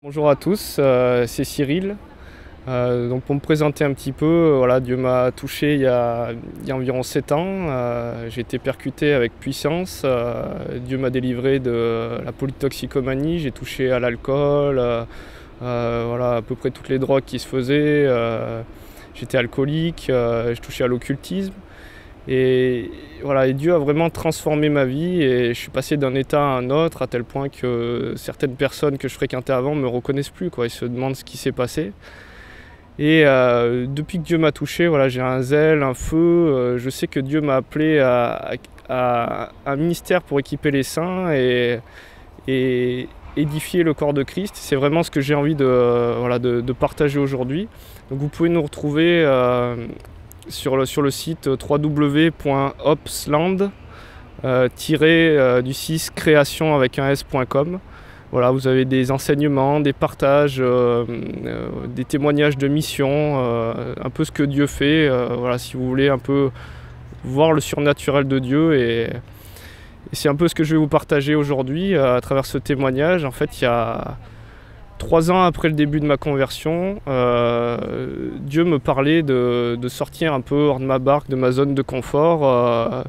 Bonjour à tous, c'est Cyril. Donc pour me présenter un petit peu, voilà, Dieu m'a touché il y a environ 7 ans. J'ai été percuté avec puissance. Dieu m'a délivré de la polytoxicomanie. J'ai touché à l'alcool, voilà, à peu près toutes les drogues qui se faisaient. J'étais alcoolique, je touchais à l'occultisme. Et voilà, et Dieu a vraiment transformé ma vie et je suis passé d'un état à un autre à tel point que certaines personnes que je fréquentais avant ne me reconnaissent plus, quoi. Ils se demandent ce qui s'est passé. Et depuis que Dieu m'a touché, voilà, j'ai un zèle, un feu. Je sais que Dieu m'a appelé à un ministère pour équiper les saints et édifier le corps de Christ. C'est vraiment ce que j'ai envie de partager aujourd'hui. Donc vous pouvez nous retrouver sur le site www.opsland-du6 création avec un s.com. Voilà, vous avez des enseignements, des partages, des témoignages de mission, un peu ce que Dieu fait. Voilà, si vous voulez un peu voir le surnaturel de Dieu. Et c'est un peu ce que je vais vous partager aujourd'hui à travers ce témoignage. En fait, il y a 3 ans après le début de ma conversion, Dieu me parlait de sortir un peu hors de ma barque, de ma zone de confort.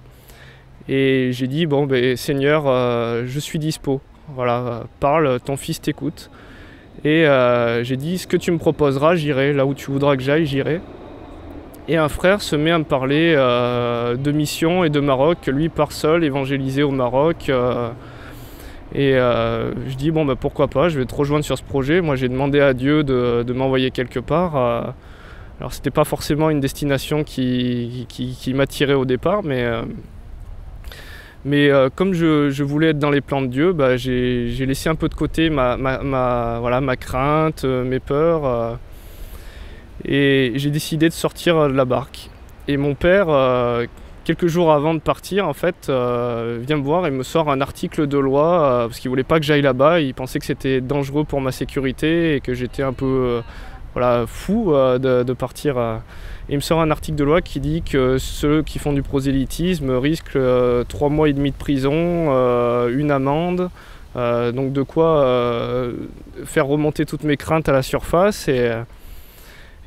Et j'ai dit, bon, ben, Seigneur, je suis dispo. Voilà, parle, ton fils t'écoute. Et j'ai dit, ce que tu me proposeras, j'irai. Là où tu voudras que j'aille, j'irai. Et un frère se met à me parler de mission et de Maroc, que lui part seul évangéliser au Maroc. Je dis, bon, bah, pourquoi pas, je vais te rejoindre sur ce projet. Moi, j'ai demandé à Dieu de m'envoyer quelque part. Alors, c'était pas forcément une destination qui m'attirait au départ, mais comme je voulais être dans les plans de Dieu, bah, j'ai laissé un peu de côté ma crainte, mes peurs. Et j'ai décidé de sortir de la barque. Et mon père, quelques jours avant de partir, en fait, vient me voir et me sort un article de loi parce qu'il voulait pas que j'aille là-bas. Il pensait que c'était dangereux pour ma sécurité et que j'étais un peu fou de partir. Et il me sort un article de loi qui dit que ceux qui font du prosélytisme risquent 3 mois et demi de prison, une amende. Donc de quoi faire remonter toutes mes craintes à la surface.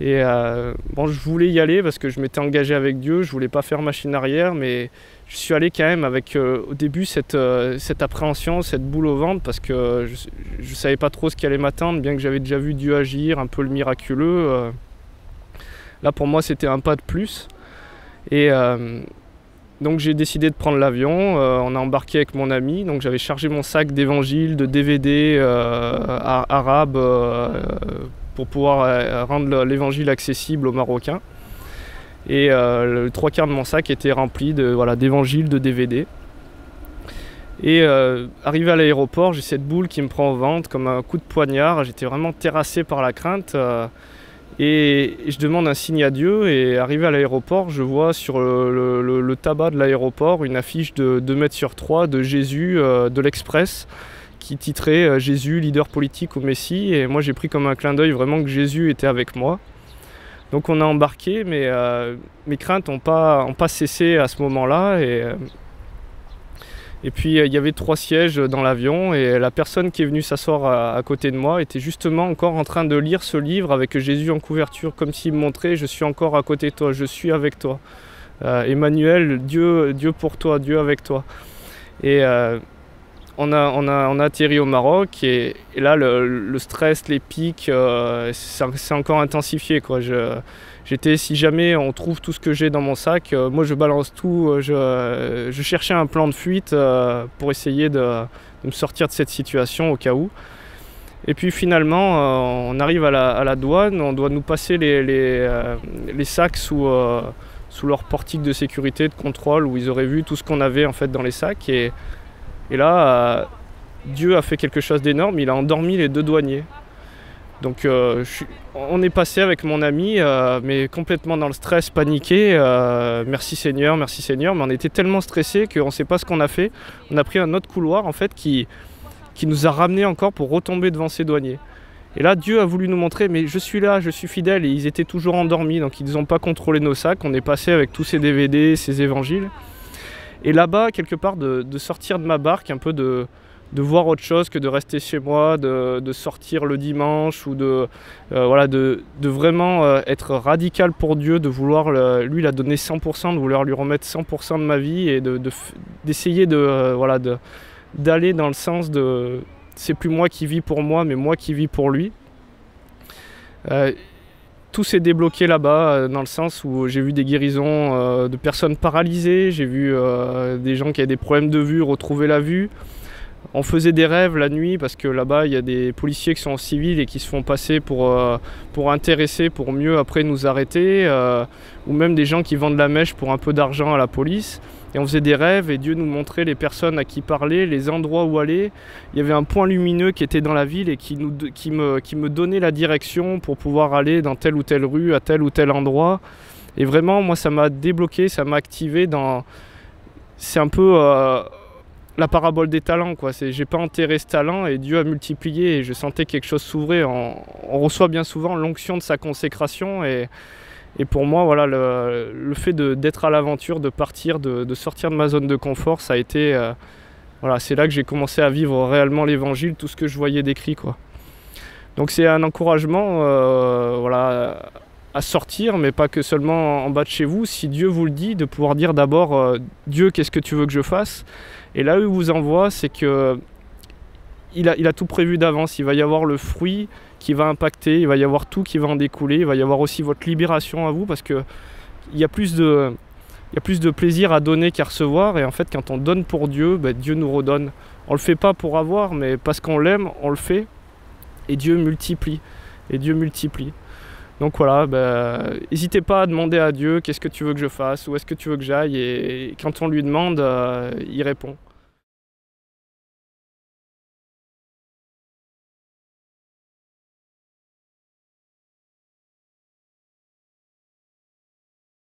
Bon, je voulais y aller parce que je m'étais engagé avec Dieu, je voulais pas faire machine arrière, mais je suis allé quand même avec au début cette appréhension, cette boule au ventre, parce que je savais pas trop ce qui allait m'attendre, bien que j'avais déjà vu Dieu agir, un peu le miraculeux. Là pour moi c'était un pas de plus. Et donc j'ai décidé de prendre l'avion, on a embarqué avec mon ami, donc j'avais chargé mon sac d'évangiles, de DVD arabes, pour pouvoir rendre l'évangile accessible aux Marocains. Et le 3/4 de mon sac était rempli d'évangiles, de DVD. Et arrivé à l'aéroport, j'ai cette boule qui me prend au ventre comme un coup de poignard. J'étais vraiment terrassé par la crainte. Et je demande un signe à Dieu. Et arrivé à l'aéroport, je vois sur le tabac de l'aéroport une affiche de 2 mètres sur 3 de Jésus de l'Express, qui titrait Jésus, leader politique au Messie. Et moi j'ai pris comme un clin d'œil vraiment que Jésus était avec moi. Donc on a embarqué, mais mes craintes n'ont pas cessé à ce moment-là. Et puis il y avait 3 sièges dans l'avion et la personne qui est venue s'asseoir à côté de moi était justement encore en train de lire ce livre avec Jésus en couverture, comme s'il me montrait, je suis encore à côté de toi, je suis avec toi. Emmanuel, Dieu pour toi, Dieu avec toi. Et on a atterri au Maroc et là le stress, les pics, c'est encore intensifié, quoi. J'étais, si jamais on trouve tout ce que j'ai dans mon sac, moi je balance tout, je cherchais un plan de fuite pour essayer de me sortir de cette situation au cas où. Et puis finalement on arrive à la douane, on doit nous passer les sacs sous leur portique de sécurité, de contrôle, où ils auraient vu tout ce qu'on avait en fait dans les sacs. Et là, Dieu a fait quelque chose d'énorme, il a endormi les 2 douaniers. Donc on est passé avec mon ami, mais complètement dans le stress, paniqué. Merci Seigneur, mais on était tellement stressés qu'on ne sait pas ce qu'on a fait. On a pris un autre couloir en fait qui nous a ramenés encore pour retomber devant ces douaniers. Et là, Dieu a voulu nous montrer, mais je suis là, je suis fidèle, et ils étaient toujours endormis, donc ils n'ont pas contrôlé nos sacs. On est passé avec tous ces DVD, ces évangiles. Et là-bas, quelque part, de sortir de ma barque, un peu de voir autre chose que de rester chez moi, de sortir le dimanche ou voilà, de vraiment être radical pour Dieu, de vouloir, lui il a donné 100%, de vouloir lui remettre 100% de ma vie et d'essayer voilà, d'aller dans le sens de c'est plus moi qui vis pour moi mais moi qui vis pour lui. Tout s'est débloqué là-bas, dans le sens où j'ai vu des guérisons de personnes paralysées, j'ai vu des gens qui avaient des problèmes de vue retrouver la vue. On faisait des rêves la nuit parce que là-bas il y a des policiers qui sont en civil et qui se font passer pour intéressés pour mieux après nous arrêter, ou même des gens qui vendent la mèche pour un peu d'argent à la police. Et on faisait des rêves et Dieu nous montrait les personnes à qui parler, les endroits où aller. Il y avait un point lumineux qui était dans la ville et qui me donnait la direction pour pouvoir aller dans telle ou telle rue, à tel ou tel endroit. Et vraiment, moi, ça m'a débloqué, ça m'a activé dans... C'est un peu la parabole des talents, quoi. J'ai pas enterré ce talent et Dieu a multiplié et je sentais quelque chose s'ouvrir. On reçoit bien souvent l'onction de sa consécration et pour moi, voilà, le fait d'être à l'aventure, de partir, de sortir de ma zone de confort, ça a été... voilà, c'est là que j'ai commencé à vivre réellement l'évangile, tout ce que je voyais décrit, quoi. Donc c'est un encouragement voilà, à sortir, mais pas que seulement en bas de chez vous. Si Dieu vous le dit, de pouvoir dire d'abord Dieu, qu'est-ce que tu veux que je fasse? Et là où il vous envoie, c'est que il a tout prévu d'avance. Il va y avoir le fruit qui va impacter, il va y avoir tout qui va en découler, il va y avoir aussi votre libération à vous, parce que il y a plus de plaisir à donner qu'à recevoir. Et en fait, quand on donne pour Dieu, ben, Dieu nous redonne. On le fait pas pour avoir, mais parce qu'on l'aime, on le fait. Et Dieu multiplie. Et Dieu multiplie. Donc voilà, n'hésitez pas à demander à Dieu qu'est-ce que tu veux que je fasse, où est-ce que tu veux que j'aille. Et quand on lui demande, il répond.